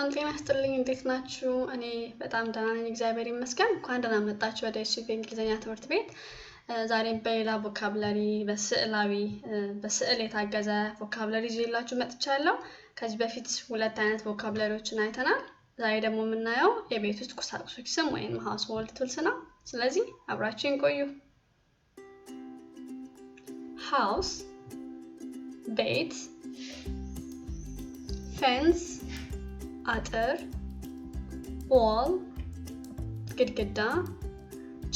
ሰላም ጤና ይስጥልኝ እንዴት ናችሁ? እኔ በጣም ደህና ነኝ እግዚአብሔር ይመስገን። እንኳን ደህና መጣችሁ ወደ ኢትዮጵያ እንግሊዝኛ ትምህርት ቤት። ዛሬም በሌላ ቮካብላሪ በስዕል የታገዘ ቮካብላሪ ይዤላችሁ መጥቻለሁ። ከዚህ በፊት ሁለት አይነት ቮካብላሪዎችን አይተናል። ዛሬ ደግሞ የምናየው የቤት ውስጥ ቁሳቁሶች ስም ወይም household tools ነው። ስለዚህ አብራችሁን ቆዩ። house ቤት fence አጥር wall ግድግዳ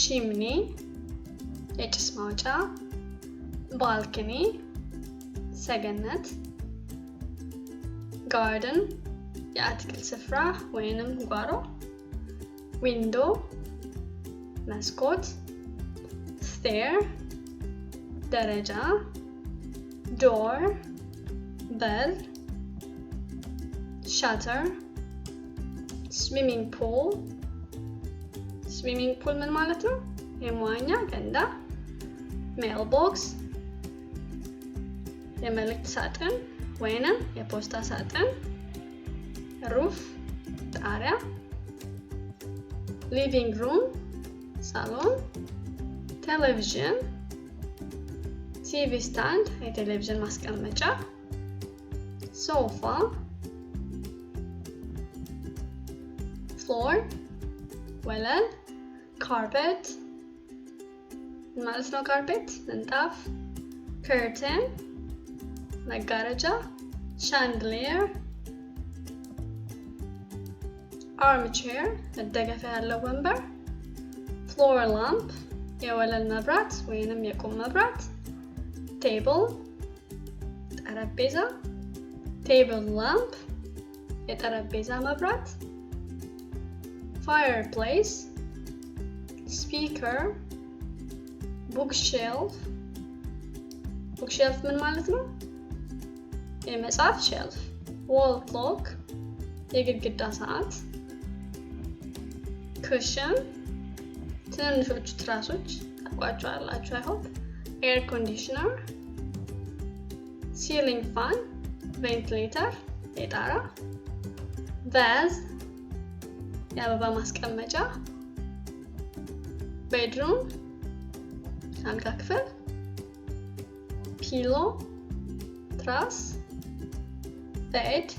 chimney የጭስ ማውጫ balcony ሰገነት garden የአትክልት ስፍራ ወይንም ጓሮ window መስኮት stair ደረጃ door በር shutter swimming pool ምን ማለት ነው? የመዋኛ ገንዳ mailbox የመልእክት ሳጥን ወይንም የፖስታ ሳጥን roof ጣሪያ living room ሳሎን television TV stand የቴሌቪዥን ማስቀመጫ sofa floor ወለል carpet ማለት ነው carpet ምንጣፍ curtain መጋረጃ chandelier armchair መደገፊያ ያለው ወንበር floor lamp የወለል መብራት ወይንም የቁም መብራት table ጠረጴዛ table lamp የጠረጴዛ መብራት fireplace speaker bookshelf ምን ማለት ነው? የመጽሐፍ shelf wall clock የግድግዳ ሰዓት cushion ትንንሾቹ ትራሶች ታውቋቸዋላችሁ I hope air conditioner ceiling fan ventilator የጣራ vase የአበባ ማስቀመጫ bedroom አልጋ ክፍል pillow ትራስ bed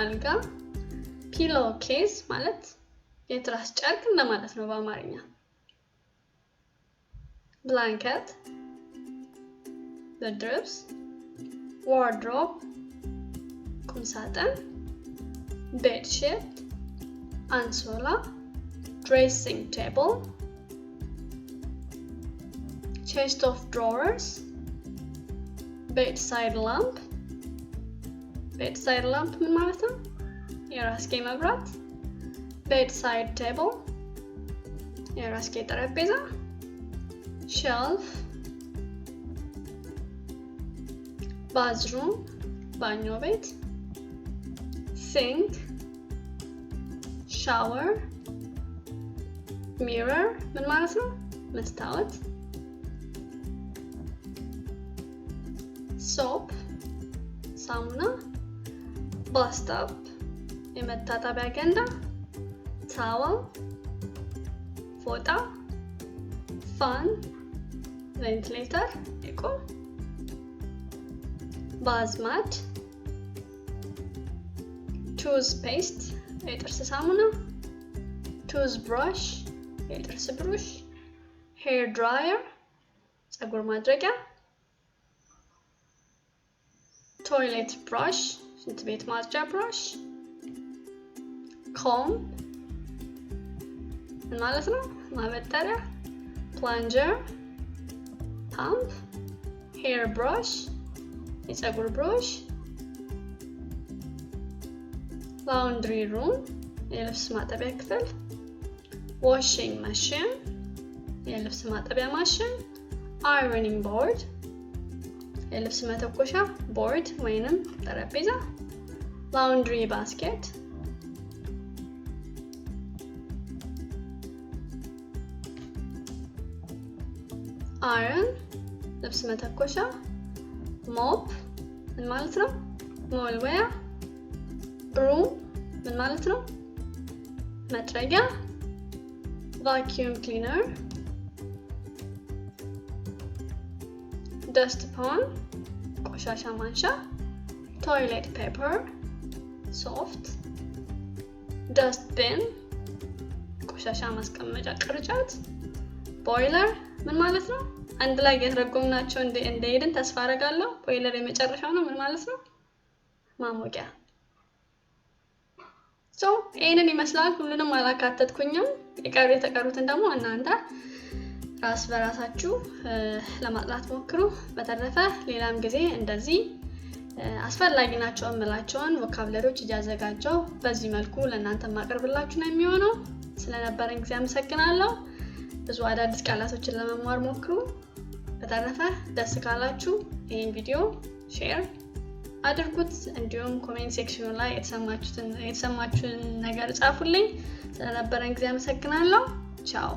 አልጋ pillow case ማለት የትራስ ጨርቅ እንደማለት ነው በአማርኛ blanket ብርድ ልብስ wardrobe ቁም ሳጥን bed sheet አንሶላ dressing table chest of drawers bedside lamp ምን ማለት ነው? የራስጌ መብራት bedside table የራስጌ ጠረጴዛ shelf bathroom ባኞ ቤት sink shower mirror ምን ማለት ነው? መስታወት soap ሳሙና bathtub የመታጠቢያ ገንዳ towel ፎጣ fan ventilator የቁም bath mat toothpaste የጥርስ ሳሙና toothbrush የጥርስ ብሩሽ hair dryer ፀጉር ማድረቂያ toilet brush ሽንት ቤት ማጽጃ brush comb ማለት ነው ማበጠሪያ plunger pump hair brush የፀጉር ብሩሽ laundry room የልብስ ማጠቢያ ክፍል washing machine የልብስ ማጠቢያ ማሽን ironing board የልብስ መተኮሻ board ወይንም ጠረጴዛ laundry basket iron ልብስ መተኮሻ mop ማለት ነው መወልወያ broom ምን ማለት ነው? መጥረጊያ vacuum cleaner dustpan ቆሻሻ ማንሻ toilet paper soft dustbin ቆሻሻ ማስቀመጫ ቅርጫት boiler ምን ማለት ነው? አንድ ላይ የተረጎምናቸው እንደሄድን ተስፋ አደርጋለሁ። boiler የመጨረሻው ነው። ምን ማለት ነው? ማሞቂያ። ይሄንን ይመስላል። ሁሉንም አላካተትኩኝም። የተቀሩትን ደግሞ እናንተ ራስ በራሳችሁ ለማጥናት ሞክሩ። በተረፈ ሌላም ጊዜ እንደዚህ አስፈላጊ ናቸው የምላቸውን ቮካብለሪዎች እያዘጋጀው በዚህ መልኩ ለእናንተ ማቀርብላችሁ ነው የሚሆነው። ስለነበረን ጊዜ አመሰግናለሁ። ብዙ አዳዲስ ቃላቶችን ለመማር ሞክሩ። በተረፈ ደስ ካላችሁ ይሄን ቪዲዮ ሼር አድርጉት። እንዲሁም ኮሜንት ሴክሽኑ ላይ የተሰማችሁን ነገር ጻፉልኝ። ስለነበረን ጊዜ አመሰግናለሁ። ቻው።